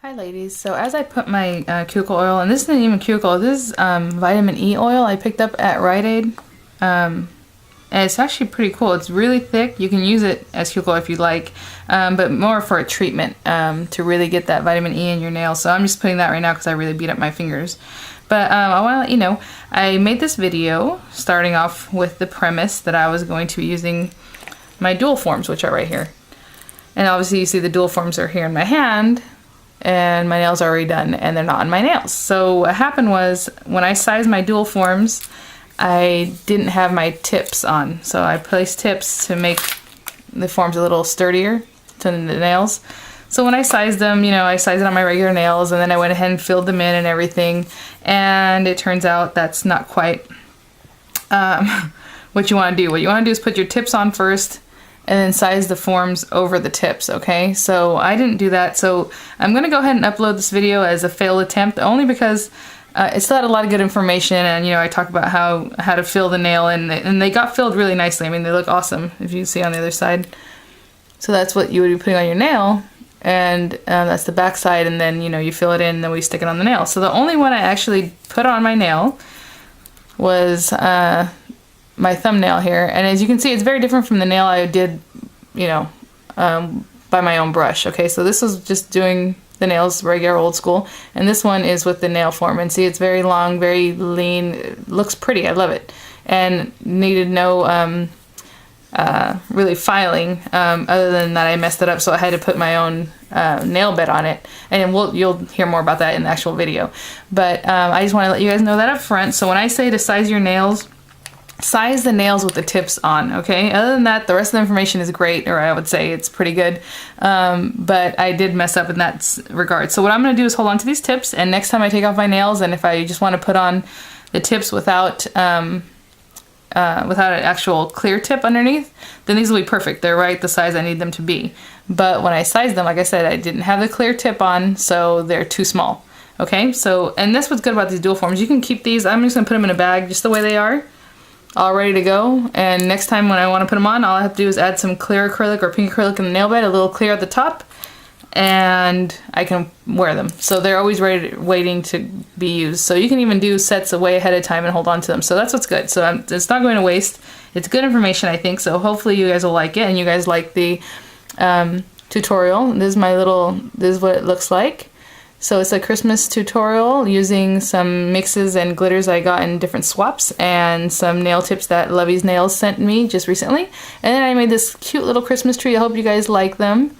Hi ladies, so as I put my cuticle oil, and this isn't even cuticle, this is vitamin E oil I picked up at Rite Aid, and it's actually pretty cool. It's really thick. You can use it as cuticle if you like, but more for a treatment to really get that vitamin E in your nails. So I'm just putting that right now because I really beat up my fingers. But I want to let you know, I made this video starting off with the premise that I was going to be using my dual forms, which are right here. And obviously you see the dual forms are here in my hand, and my nails are already done and they're not on my nails. So what happened was when I sized my dual forms, I didn't have my tips on. So I placed tips to make the forms a little sturdier to the nails. So when I sized them, you know, I sized it on my regular nails and then I went ahead and filled them in and everything. And it turns out that's not quite what you want to do. What you want to do is put your tips on first and then size the forms over the tips, okay? So I didn't do that, so I'm gonna go ahead and upload this video as a failed attempt, only because it still had a lot of good information, and you know, I talk about how to fill the nail, and they got filled really nicely. I mean, they look awesome, if you can see on the other side. So that's what you would be putting on your nail, and that's the back side, and then, you know, you fill it in, and then we stick it on the nail. So the only one I actually put on my nail was my thumbnail here, and as you can see, it's very different from the nail I did, you know, by my own brush. Okay, so this was just doing the nails regular old school, and this one is with the nail form, and see, it's very long, very lean. It looks pretty. I love it, and needed no really filing, other than that I messed it up, so I had to put my own nail bed on it, and you'll hear more about that in the actual video. But I just want to let you guys know that up front. So when I say to size your nails, size the nails with the tips on, okay? Other than that, the rest of the information is great, or I would say it's pretty good. But I did mess up in that regard. So what I'm going to do is hold on to these tips, and next time I take off my nails, and if I just want to put on the tips without an actual clear tip underneath, then these will be perfect. They're right the size I need them to be. But when I sized them, like I said, I didn't have the clear tip on, so they're too small. Okay, so, and that's what's good about these dual forms. You can keep these. I'm just going to put them in a bag just the way they are, all ready to go, and next time when I want to put them on, all I have to do is add some clear acrylic or pink acrylic in the nail bed, a little clear at the top, and I can wear them. So they're always ready, waiting to be used. So you can even do sets way ahead of time and hold on to them. So that's what's good. So it's not going to waste. It's good information, I think. So hopefully you guys will like it, and you guys like the tutorial. This is what it looks like. So it's a Christmas tutorial using some mixes and glitters I got in different swaps, and some nail tips that Lovey's Nails sent me just recently. And then I made this cute little Christmas tree. I hope you guys like them,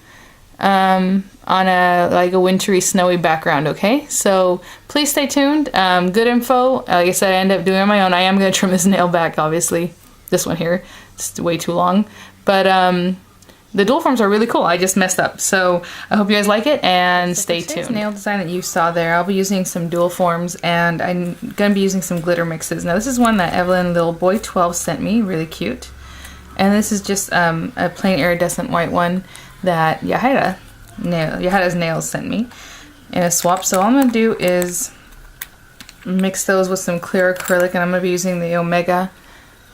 on a wintry, snowy background, okay? So please stay tuned. Good info. Like I said, I ended up doing it on my own. I am going to trim this nail back, obviously. This one here. It's way too long. But the dual forms are really cool. I just messed up. So I hope you guys like it, and stay tuned. Nail design that you saw there, I'll be using some dual forms, and I'm going to be using some glitter mixes. Now this is one that Evelyn Little Boy 12 sent me, really cute. And this is just a plain iridescent white one that Yahada's Nails sent me in a swap. So all I'm going to do is mix those with some clear acrylic, and I'm going to be using the Omega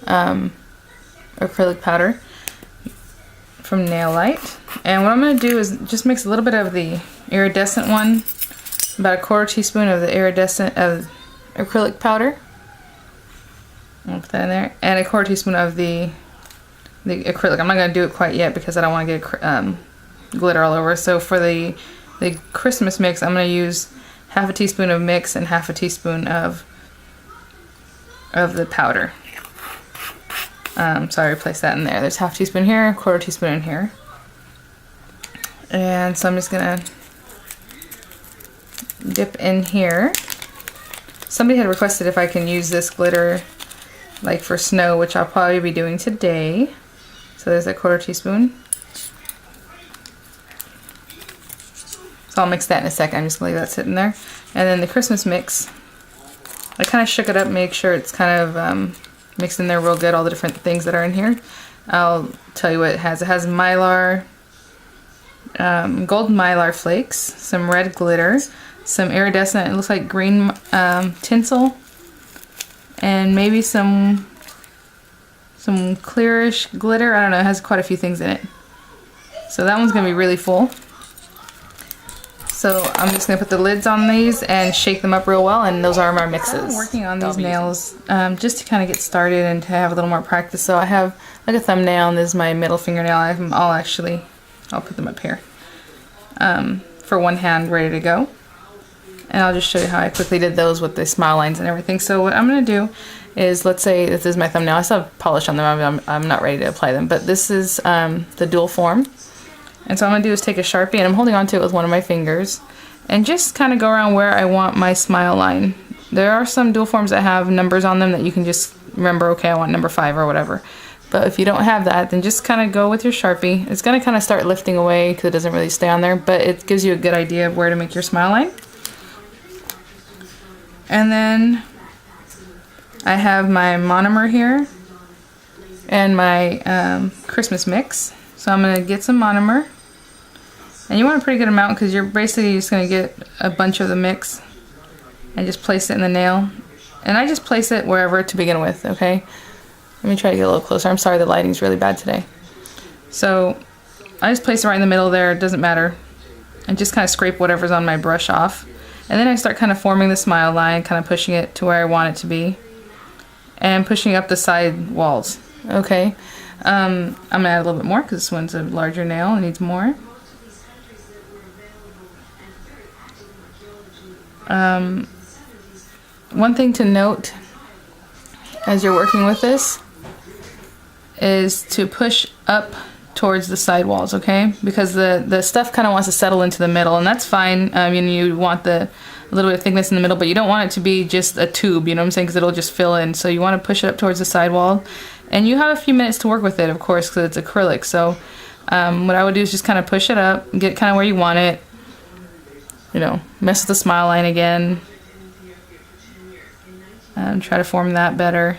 acrylic powder from Nail Light. And what I'm going to do is just mix a little bit of the iridescent one, about a 1/4 teaspoon of the iridescent acrylic powder. I'll put that in there, and a 1/4 teaspoon of the acrylic. I'm not going to do it quite yet because I don't want to get glitter all over. So for the Christmas mix, I'm going to use 1/2 teaspoon of mix and 1/2 teaspoon of the powder. So I replaced that in there. There's 1/2 teaspoon here, 1/4 teaspoon in here. And so I'm just gonna dip in here. Somebody had requested if I can use this glitter like for snow, which I'll probably be doing today. So there's a 1/4 teaspoon. So I'll mix that in a second. I'm just gonna leave that sitting there. And then the Christmas mix, I kind of shook it up, make sure it's kind of mixed in there real good, all the different things that are in here. I'll tell you what it has. It has mylar, gold mylar flakes, some red glitter, some iridescent, it looks like green tinsel, and maybe some clearish glitter. I don't know, it has quite a few things in it. So that one's going to be really full. So I'm just gonna put the lids on these and shake them up real well, and those are my mixes. I'm working on these nails just to kind of get started and to have a little more practice. So I have like a thumbnail, and this is my middle fingernail. I have them all I'll put them up here for one hand ready to go. And I'll just show you how I quickly did those with the smile lines and everything. So what I'm gonna do is, let's say this is my thumbnail. I still have polish on them. I'm not ready to apply them, but this is the dual form. And so what I'm gonna do is take a Sharpie, and I'm holding on to it with one of my fingers, and just kind of go around where I want my smile line. There are some dual forms that have numbers on them that you can just remember, okay, I want number 5 or whatever. But if you don't have that, then just kind of go with your Sharpie. It's gonna kind of start lifting away because it doesn't really stay on there, but it gives you a good idea of where to make your smile line. And then I have my monomer here and my Christmas mix. So I'm going to get some monomer, and you want a pretty good amount because you're basically just going to get a bunch of the mix and just place it in the nail. And I just place it wherever to begin with, okay? Let me try to get a little closer. I'm sorry, the lighting's really bad today. So I just place it right in the middle there, it doesn't matter. And just kind of scrape whatever's on my brush off. And then I start kind of forming the smile line, kind of pushing it to where I want it to be. And pushing up the side walls, okay? I'm gonna add a little bit more because this one's a larger nail, it needs more. One thing to note as you're working with this is to push up towards the side walls, okay? Because the stuff kind of wants to settle into the middle, and that's fine. You want a little bit of thickness in the middle, but you don't want it to be just a tube, you know what I'm saying? Because it'll just fill in. So you want to push it up towards the side wall. And you have a few minutes to work with it, of course, because it's acrylic. So what I would do is just kind of push it up, get kind of where you want it. You know, mess with the smile line again. Try to form that better.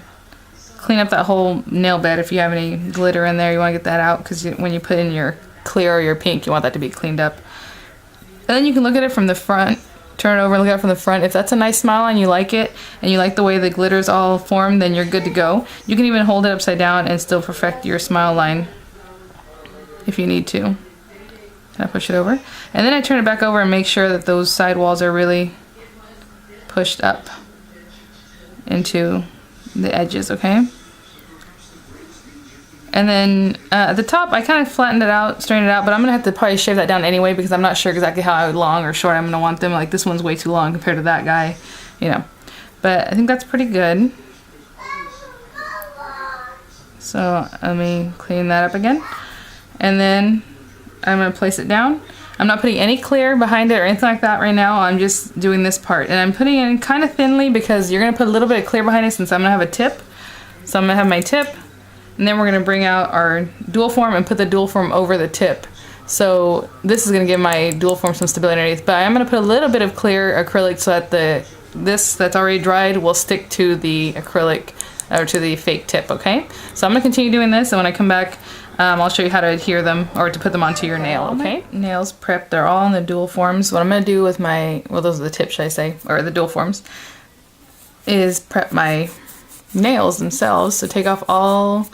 Clean up that whole nail bed if you have any glitter in there. You want to get that out because when you put in your clear or your pink, you want that to be cleaned up. And then you can look at it from the front. Turn it over and look at it from the front. If that's a nice smile line, you like it, and you like the way the glitter's all formed, then you're good to go. You can even hold it upside down and still perfect your smile line if you need to. Kind of push it over. And then I turn it back over and make sure that those side walls are really pushed up into the edges, okay? And then at the top, I kind of flattened it out, straightened it out, but I'm going to have to probably shave that down anyway because I'm not sure exactly how long or short I'm going to want them. Like this one's way too long compared to that guy, you know. But I think that's pretty good. So let me clean that up again. And then I'm going to place it down. I'm not putting any clear behind it or anything like that right now. I'm just doing this part. And I'm putting it in kind of thinly because you're going to put a little bit of clear behind it since I'm going to have a tip. So I'm going to have my tip. And then we're going to bring out our dual form and put the dual form over the tip. So this is going to give my dual form some stability underneath. But I'm going to put a little bit of clear acrylic so that this that's already dried will stick to the acrylic or to the fake tip, okay? So I'm going to continue doing this, and when I come back, I'll show you how to adhere them or to put them onto your nail, okay? Nails prepped, they're all in the dual forms. What I'm going to do with my, well, those are the tips, should I say, or the dual forms, is prep my nails themselves. So take off all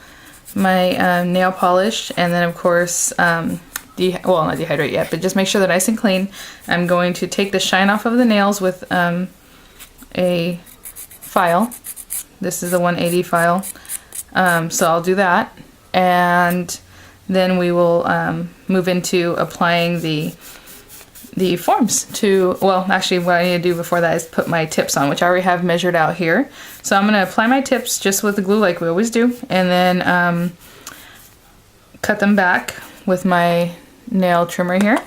my nail polish, and then of course well, not dehydrate yet, but just make sure they're nice and clean. I'm going to take the shine off of the nails with a file. This is a 180 file, so I'll do that, and then we will move into applying the forms to, well, actually what I need to do before that is put my tips on, which I already have measured out here. So I'm going to apply my tips just with the glue like we always do, and then cut them back with my nail trimmer here,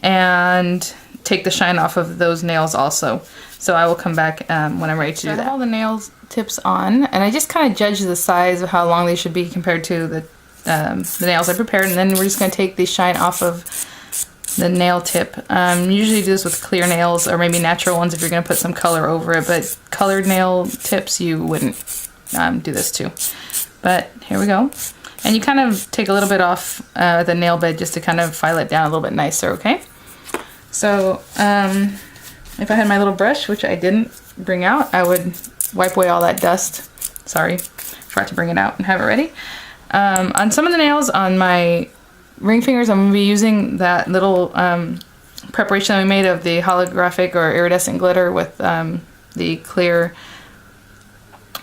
and take the shine off of those nails also. So I will come back when I'm ready to do that. I have all the nail tips on, and I just kind of judge the size of how long they should be compared to the nails I prepared, and then we're just going to take the shine off of the nail tip. Usually do this with clear nails or maybe natural ones if you're going to put some color over it, but colored nail tips you wouldn't do this too. But here we go. And you kind of take a little bit off the nail bed just to kind of file it down a little bit nicer, okay? So if I had my little brush, which I didn't bring out, I would wipe away all that dust. Sorry, forgot to bring it out and have it ready. On some of the nails on my ring fingers, I'm going to be using that little preparation that we made of the holographic or iridescent glitter with the clear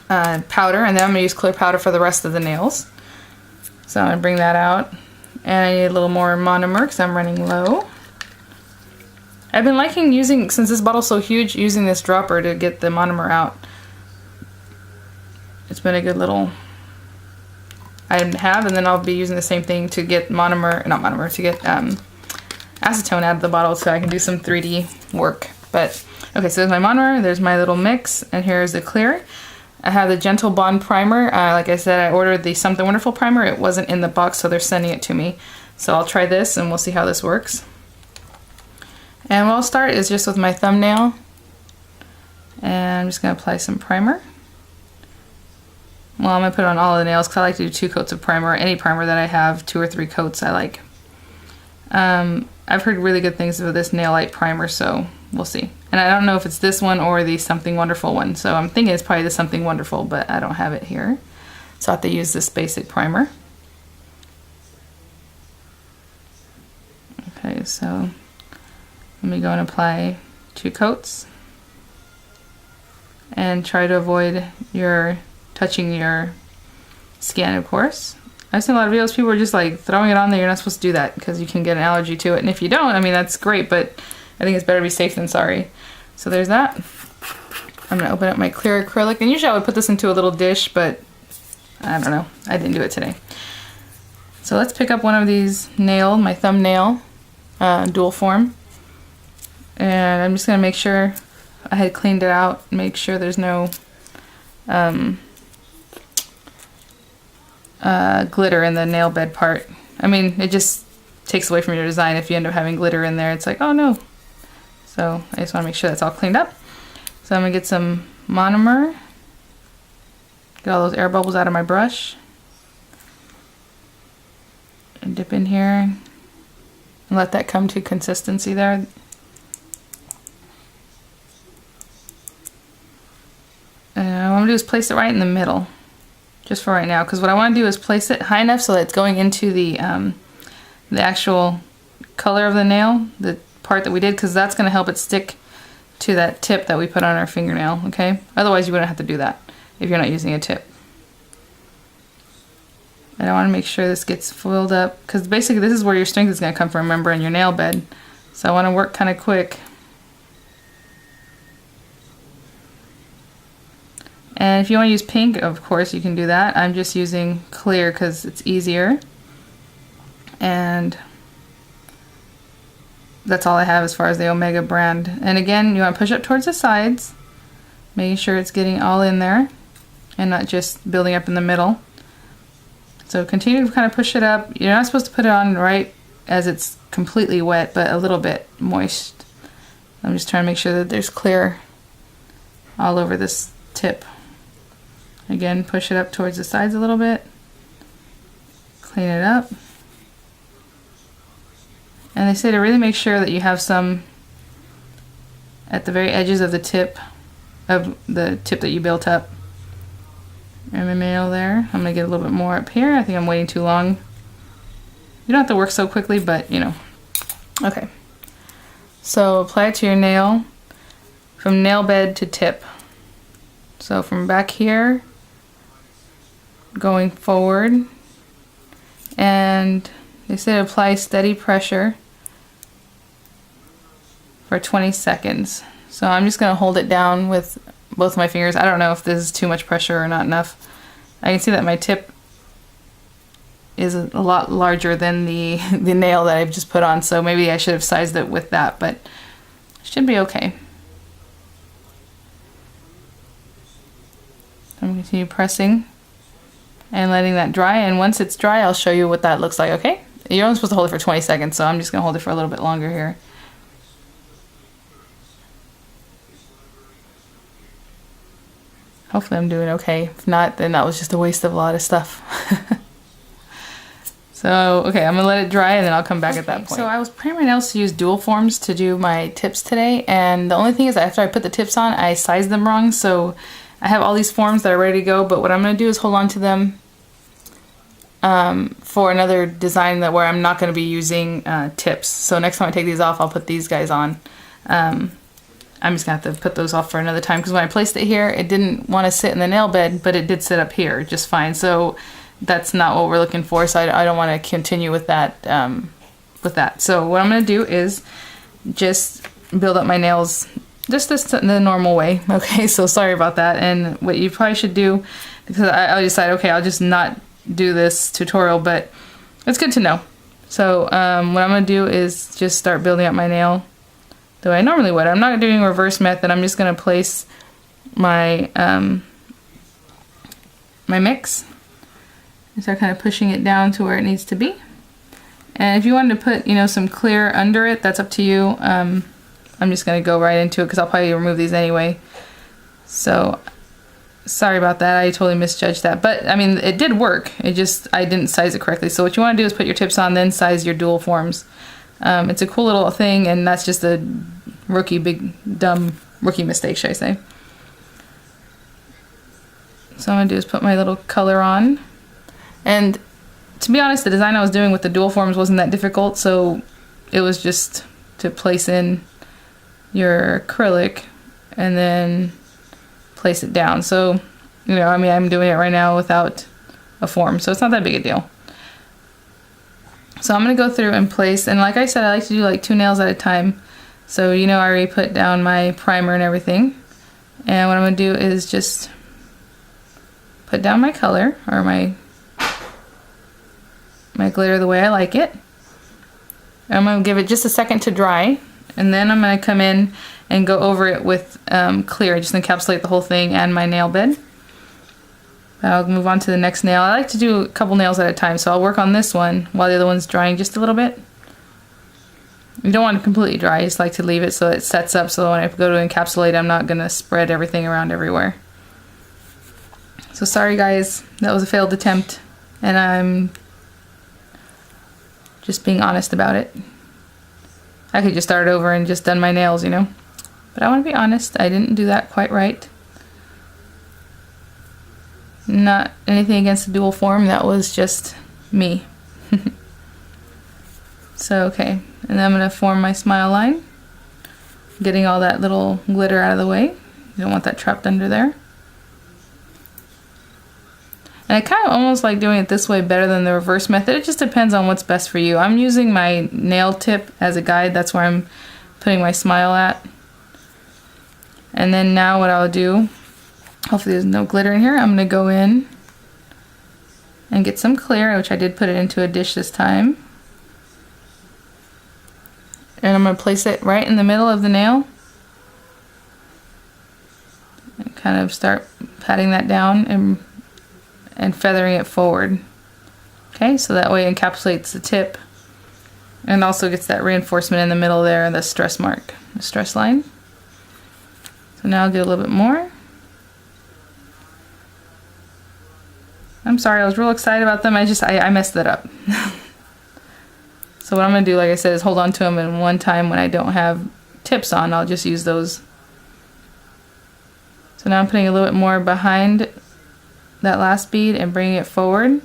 powder, and then I'm going to use clear powder for the rest of the nails. So I'm going to bring that out, and I need a little more monomer because I'm running low. I've been liking using, since this bottle's so huge, using this dropper to get the monomer out. It's been a good little item to have, and then I'll be using the same thing to get monomer, not monomer, to get acetone out of the bottle so I can do some 3D work. But okay, so there's my monomer, there's my little mix, and here's the clear. I have the Gentle Bond primer. Like I said, I ordered the Something Wonderful primer. It wasn't in the box, so they're sending it to me. So I'll try this and we'll see how this works. And what I'll start is just with my thumbnail. And I'm just going to apply some primer. Well, I'm going to put it on all of the nails because I like to do 2 coats of primer. Any primer that I have, 2 or 3 coats I like. I've heard really good things of this nail light primer, so we'll see. And I don't know if it's this one or the Something Wonderful one, so I'm thinking it's probably the Something Wonderful, but I don't have it here. So I have to use this basic primer. Okay, so let me go and apply 2 coats. And try to avoid your touching your skin, of course. I've seen a lot of videos, people are just like throwing it on there. You're not supposed to do that because you can get an allergy to it. And if you don't, I mean, that's great, but I think it's better to be safe than sorry. So there's that. I'm gonna open up my clear acrylic. And usually I would put this into a little dish, but I don't know. I didn't do it today. So let's pick up one of these nail, my thumbnail, dual form. And I'm just gonna make sure I had cleaned it out, make sure there's no glitter in the nail bed part. I mean, it just takes away from your design if you end up having glitter in there. It's like, oh no. So I just want to make sure that's all cleaned up. So I'm going to get some monomer. Get all those air bubbles out of my brush. And dip in here. And let that come to consistency there. And what I'm going to do is place it right in the middle. Just for right now, because what I want to do is place it high enough so that it's going into the actual color of the nail, the part that we did, because that's going to help it stick to that tip that we put on our fingernail, okay? Otherwise you wouldn't have to do that if you're not using a tip. And I want to make sure this gets filled up, because basically this is where your strength is going to come from, remember, in your nail bed. So I want to work kind of quick. And if you want to use pink, of course you can do that. I'm just using clear because it's easier. And that's all I have as far as the Omega brand. And again, you want to push up towards the sides, making sure it's getting all in there and not just building up in the middle. So continue to kind of push it up. You're not supposed to put it on right as it's completely wet, but a little bit moist. I'm just trying to make sure that there's clear all over this tip. Again, push it up towards the sides a little bit. Clean it up. And they say to really make sure that you have some at the very edges of the tip that you built up. And my nail there. I'm gonna get a little bit more up here. I think I'm waiting too long. You don't have to work so quickly, but you know. Okay. So apply it to your nail from nail bed to tip. So from back here, going forward, and they say apply steady pressure for 20 seconds. So I'm just going to hold it down with both my fingers. I don't know if this is too much pressure or not enough. I can see that my tip is a lot larger than the nail that I've just put on, so maybe I should have sized it with that, but it should be okay. I'm going to continue pressing and letting that dry, and once it's dry I'll show you what that looks like, okay? You're only supposed to hold it for 20 seconds, so I'm just going to hold it for a little bit longer here. Hopefully I'm doing okay. If not, then that was just a waste of a lot of stuff. So, okay, I'm going to let it dry and then I'll come back at that point. So I was planning my nails to use dual forms to do my tips today, and the only thing is after I put the tips on, I sized them wrong, so I have all these forms that are ready to go, but what I'm going to do is hold on to them for another design that where I'm not going to be using tips. So next time I take these off, I'll put these guys on. I'm just going to have to put those off for another time, because when I placed it here, it didn't want to sit in the nail bed, but it did sit up here just fine. So that's not what we're looking for, so I don't want to continue with that. So what I'm going to do is just build up my nails just the normal way. Okay, so sorry about that. And what you probably should do, because I decided, okay, I'll just not do this tutorial, but it's good to know. So what I'm going to do is just start building up my nail the way I normally would. I'm not doing reverse method. I'm just going to place my my mix and start kind of pushing it down to where it needs to be. And if you wanted to put, you know, some clear under it, that's up to you. I'm just going to go right into it because I'll probably remove these anyway. So sorry about that. I totally misjudged that. But I mean, it did work. It just, I didn't size it correctly. So what you want to do is put your tips on, then size your dual forms. It's a cool little thing, and that's just a dumb rookie mistake, should I say. So what I'm going to do is put my little color on. And to be honest, the design I was doing with the dual forms wasn't that difficult, so it was just to place in your acrylic and then place it down. So, you know, I mean, I'm doing it right now without a form, so it's not that big a deal. So I'm going to go through and place, and like I said, I like to do like 2 nails at a time. So, you know, I already put down my primer and everything. And what I'm going to do is just put down my color, or my glitter the way I like it. I'm going to give it just a second to dry, and then I'm going to come in and go over it with clear, just encapsulate the whole thing and my nail bed. I'll move on to the next nail. I like to do a couple nails at a time, so I'll work on this one while the other one's drying just a little bit. You don't want it completely dry, I just like to leave it so it sets up, so when I go to encapsulate, I'm not going to spread everything around everywhere. So sorry guys, that was a failed attempt, and I'm just being honest about it. I could just start over and just done my nails, you know. But I want to be honest, I didn't do that quite right. Not anything against the dual form, that was just me. So, okay, and then I'm going to form my smile line. Getting all that little glitter out of the way. You don't want that trapped under there. And I kind of almost like doing it this way better than the reverse method. It just depends on what's best for you. I'm using my nail tip as a guide. That's where I'm putting my smile at. And then now what I'll do, hopefully there's no glitter in here, I'm going to go in and get some clear, which I did put it into a dish this time. And I'm going to place it right in the middle of the nail. And kind of start patting that down and feathering it forward. Okay, so that way it encapsulates the tip and also gets that reinforcement in the middle there, the stress mark, the stress line. So now I'll do a little bit more. I'm sorry, I was real excited about them. I messed that up. So what I'm going to do, like I said, is hold on to them, and one time when I don't have tips on, I'll just use those. So now I'm putting a little bit more behind that last bead and bringing it forward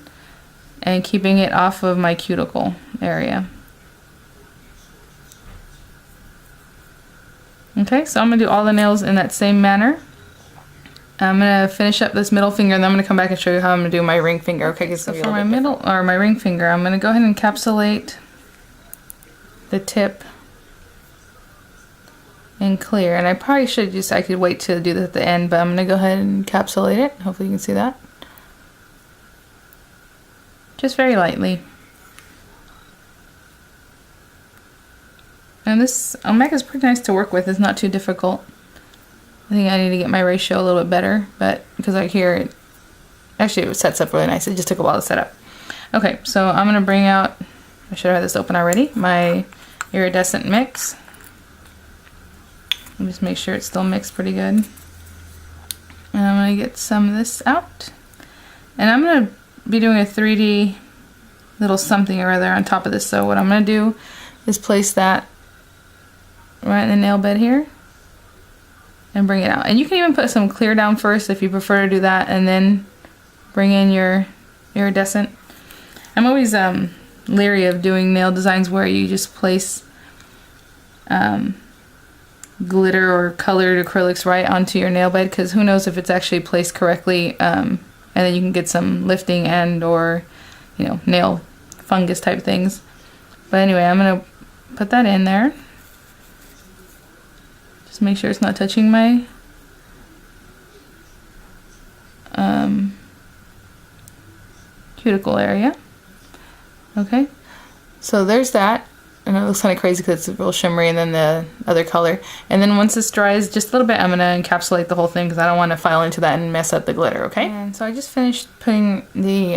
and keeping it off of my cuticle area. Okay, so I'm going to do all the nails in that same manner. I'm going to finish up this middle finger, and then I'm going to come back and show you how I'm going to do my ring finger. Okay, so for my middle, or my ring finger, I'm going to go ahead and encapsulate the tip in clear. And I probably should just, I could wait to do this at the end, but I'm going to go ahead and encapsulate it. Hopefully you can see that. Just very lightly. And this Omega is pretty nice to work with. It's not too difficult. I think I need to get my ratio a little bit better, but because I hear it, actually it sets up really nice. It just took a while to set up. Okay, so I'm going to bring out, I should have had this open already, my iridescent mix. And just make sure it's still mixed pretty good. And I'm going to get some of this out. And I'm going to be doing a 3D little something or other on top of this. So what I'm going to do is place that right in the nail bed here and bring it out. And you can even put some clear down first if you prefer to do that, and then bring in your iridescent. I'm always leery of doing nail designs where you just place glitter or colored acrylics right onto your nail bed, because who knows if it's actually placed correctly, and then you can get some lifting and or nail fungus type things. But anyway, I'm gonna put that in there. Just make sure it's not touching my cuticle area. Okay, so there's that. And it looks kind of crazy because it's real shimmery, and then the other color. And then once this dries just a little bit, I'm going to encapsulate the whole thing because I don't want to file into that and mess up the glitter, okay? And so I just finished putting the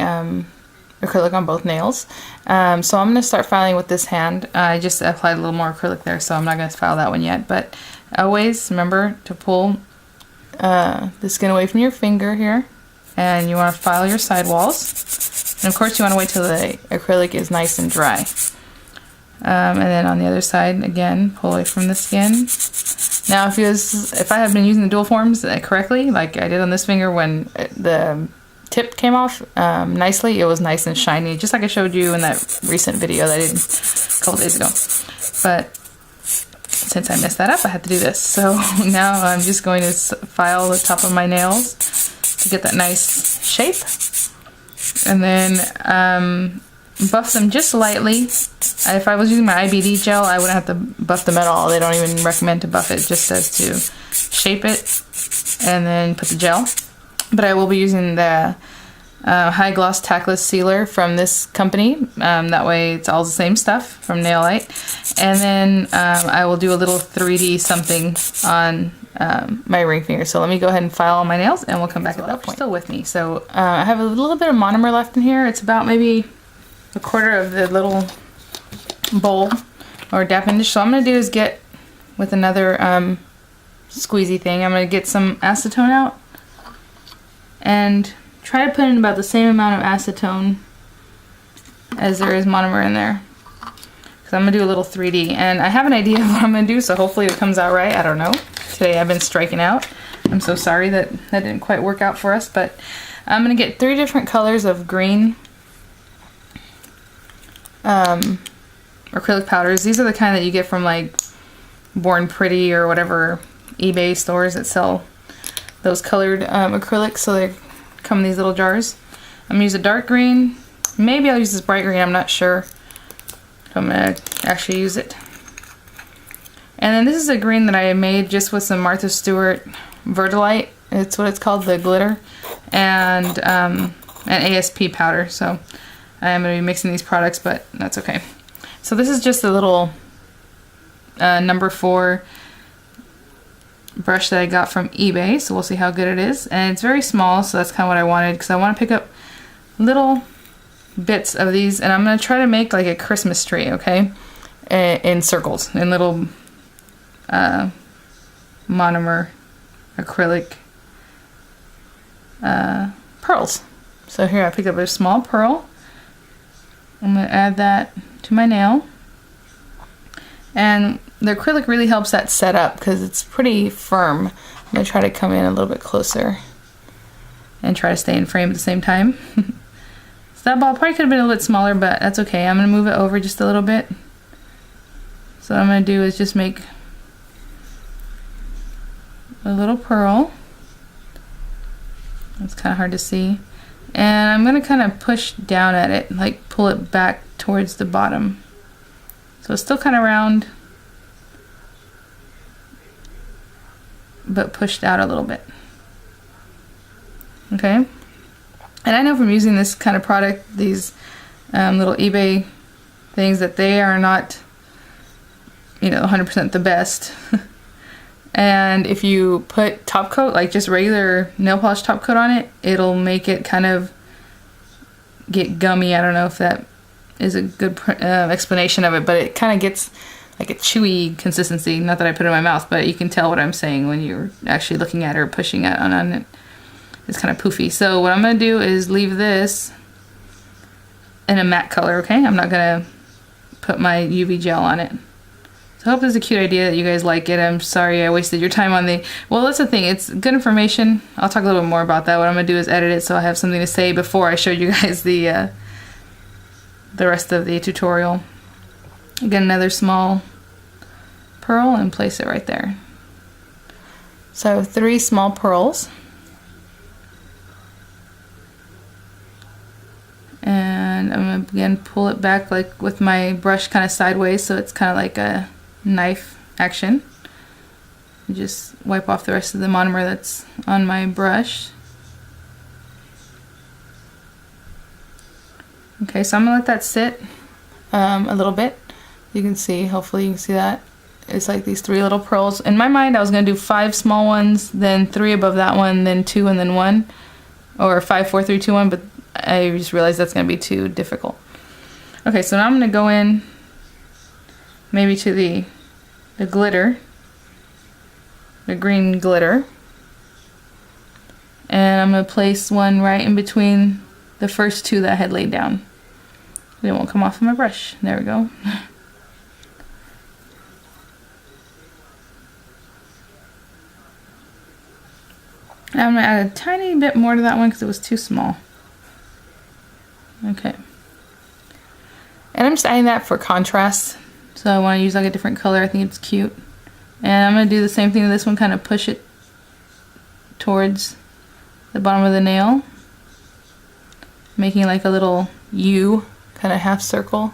acrylic on both nails. So I'm going to start filing with this hand. I just applied a little more acrylic there, so I'm not going to file that one yet. But always remember to pull the skin away from your finger here. And you want to file your sidewalls. And of course you want to wait till the acrylic is nice and dry. And then on the other side, again, pull away from the skin. Now, if I had been using the dual forms correctly, like I did on this finger when the tip came off nicely, it was nice and shiny, just like I showed you in that recent video that I did a couple days ago. But since I messed that up, I had to do this. So now I'm just going to file the top of my nails to get that nice shape. And then buff them just lightly. If I was using my IBD gel, I wouldn't have to buff them at all. They don't even recommend to buff it. It just says to shape it and then put the gel. But I will be using the high gloss tackless sealer from this company. That way it's all the same stuff from Nailite. And then I will do a little 3D something on my ring finger. So let me go ahead and file all my nails and we'll come back at that point. Still with me. So I have a little bit of monomer left in here. It's about maybe a quarter of the little bowl or dapping dish. So what I'm going to do is get with another squeezy thing, I'm going to get some acetone out and try to put in about the same amount of acetone as there is monomer in there. Because I'm going to do a little 3D. And I have an idea of what I'm going to do, so hopefully it comes out right. I don't know. Today I've been striking out. I'm so sorry that that didn't quite work out for us. But I'm going to get 3 different colors of green acrylic powders. These are the kind that you get from like Born Pretty or whatever eBay stores that sell those colored acrylics. So they come in these little jars. I'm going to use a dark green. Maybe I'll use this bright green. I'm not sure. I'm going to actually use it. And then this is a green that I made just with some Martha Stewart Verdilite. It's what it's called, the glitter. And an ASP powder. So I'm going to be mixing these products, but that's okay. So this is just a little number 4 brush that I got from eBay. So we'll see how good it is. And it's very small, so that's kind of what I wanted, because I want to pick up little bits of these. And I'm going to try to make like a Christmas tree, okay? In circles, in little monomer acrylic pearls. So here I picked up a small pearl. I'm going to add that to my nail. And the acrylic really helps that set up because it's pretty firm. I'm going to try to come in a little bit closer and try to stay in frame at the same time. So that ball probably could have been a little bit smaller, but that's okay. I'm going to move it over just a little bit. So what I'm going to do is just make a little pearl. It's kind of hard to see. And I'm going to kind of push down at it, like pull it back towards the bottom. So it's still kind of round, but pushed out a little bit. Okay? And I know from using this kind of product, these little eBay things, that they are not, 100% the best. And if you put top coat, like just regular nail polish top coat on it, it'll make it kind of get gummy. I don't know if that is a good explanation of it, but it kind of gets like a chewy consistency. Not that I put it in my mouth, but you can tell what I'm saying when you're actually looking at it or pushing it on it. It's kind of poofy. So what I'm going to do is leave this in a matte color, okay? I'm not going to put my UV gel on it. So I hope this is a cute idea that you guys like it. I'm sorry I wasted your time on the... Well, that's the thing. It's good information. I'll talk a little bit more about that. What I'm going to do is edit it so I have something to say before I show you guys the the rest of the tutorial. Get another small pearl and place it right there. So I have 3 small pearls. And I'm going to again pull it back like with my brush kind of sideways, so it's kind of like a knife action. Just wipe off the rest of the monomer that's on my brush. Okay, so I'm going to let that sit a little bit. You can see, hopefully you can see that. It's like these 3 little pearls. In my mind, I was going to do 5 small ones, then 3 above that one, then 2, and then 1. Or 5, 4, 3, 2, 1, but I just realized that's going to be too difficult. Okay, so now I'm going to go in maybe to the glitter, the green glitter. And I'm going to place one right in between the first 2 that I had laid down. It won't come off of my brush. There we go. I'm going to add a tiny bit more to that one because it was too small. Okay. And I'm just adding that for contrast. So I want to use like a different color. I think it's cute. And I'm going to do the same thing to this one, kind of push it towards the bottom of the nail, making like a little U, kind of half circle.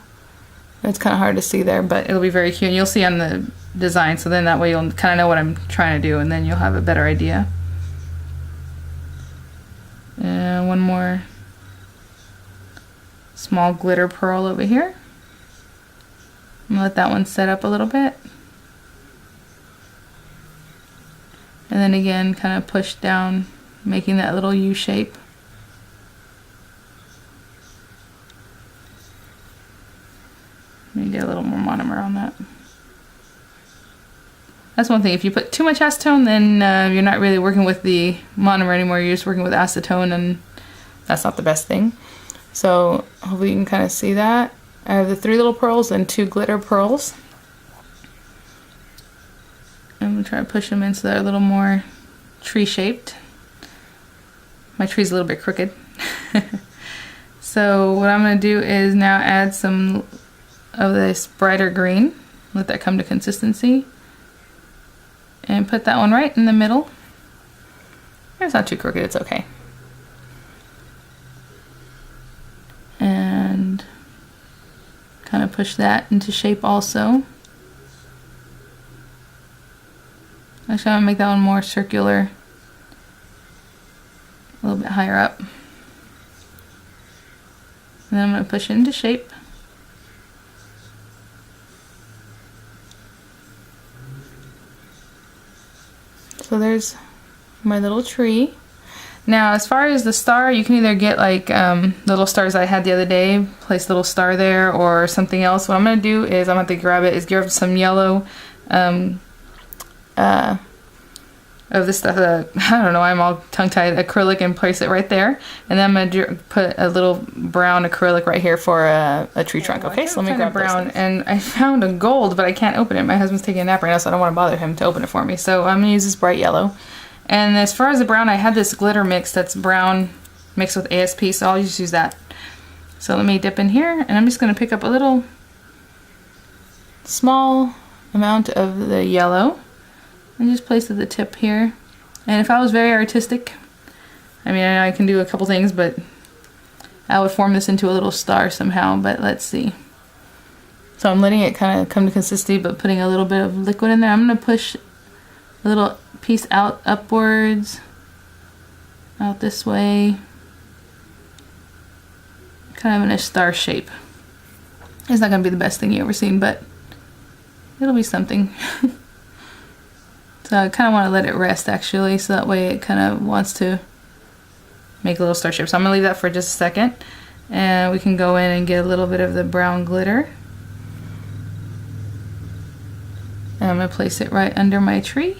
It's kind of hard to see there, but it'll be very cute. And you'll see on the design, so then that way you'll kind of know what I'm trying to do, and then you'll have a better idea. And one more small glitter pearl over here. I'm gonna let that one set up a little bit. And then again, kind of push down, making that little U shape. Maybe get a little more monomer on that. That's one thing. If you put too much acetone, then you're not really working with the monomer anymore. You're just working with acetone, and that's not the best thing. So hopefully you can kind of see that. I have the 3 little pearls and 2 glitter pearls. I'm going to try to push them in so they're a little more tree-shaped. My tree's a little bit crooked. So what I'm going to do is now add some of this brighter green. Let that come to consistency. And put that one right in the middle. It's not too crooked, it's okay. And kind of push that into shape also. Actually, I'm gonna make that one more circular, a little bit higher up. And then I'm gonna push it into shape. So there's my little tree. Now, as far as the star, you can either get like little stars I had the other day, place a little star there, or something else. What I'm going to do is I'm going to have to grab some yellow of this stuff, I don't know, I'm all tongue-tied, acrylic, and place it right there. And then I'm going to put a little brown acrylic right here for a tree trunk. Okay, so let me grab brown. And I found a gold, but I can't open it. My husband's taking a nap right now, so I don't want to bother him to open it for me. So I'm going to use this bright yellow. And as far as the brown, I had this glitter mix that's brown mixed with ASP, so I'll just use that. So let me dip in here, and I'm just going to pick up a little small amount of the yellow and just place it at the tip here. And if I was very artistic, I mean, I know I can do a couple things, but I would form this into a little star somehow, but let's see. So I'm letting it kind of come to consistency, but putting a little bit of liquid in there. I'm going to push a little piece out upwards, out this way, kind of in a star shape. It's not going to be the best thing you ever seen, but it'll be something. So I kind of want to let it rest actually, so that way it kind of wants to make a little star shape. So I'm going to leave that for just a second, and we can go in and get a little bit of the brown glitter. And I'm going to place it right under my tree.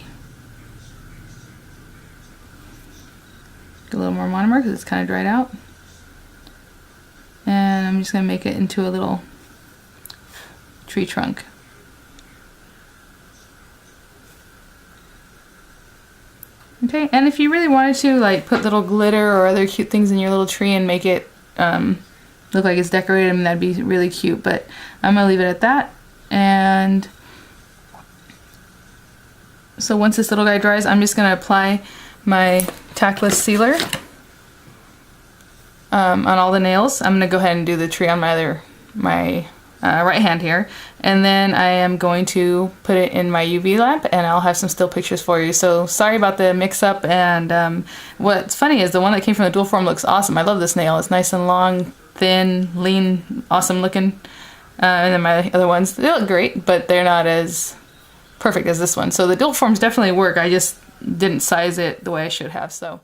Get a little more monomer because it's kind of dried out. And I'm just going to make it into a little tree trunk. Okay, and if you really wanted to, like, put little glitter or other cute things in your little tree and make it, you look like it's decorated. I mean, that'd be really cute, but I'm gonna leave it at that. And so once this little guy dries, I'm just gonna apply my tackless sealer on all the nails. I'm gonna go ahead and do the tree on my right hand here, and then I am going to put it in my UV lamp, and I'll have some still pictures for you. So sorry about the mix-up. And what's funny is the one that came from the dual form looks awesome. I love this nail. It's nice and long, thin, lean, awesome looking. And then my other ones, they look great, but they're not as perfect as this one. So the dual forms definitely work. I just didn't size it the way I should have. So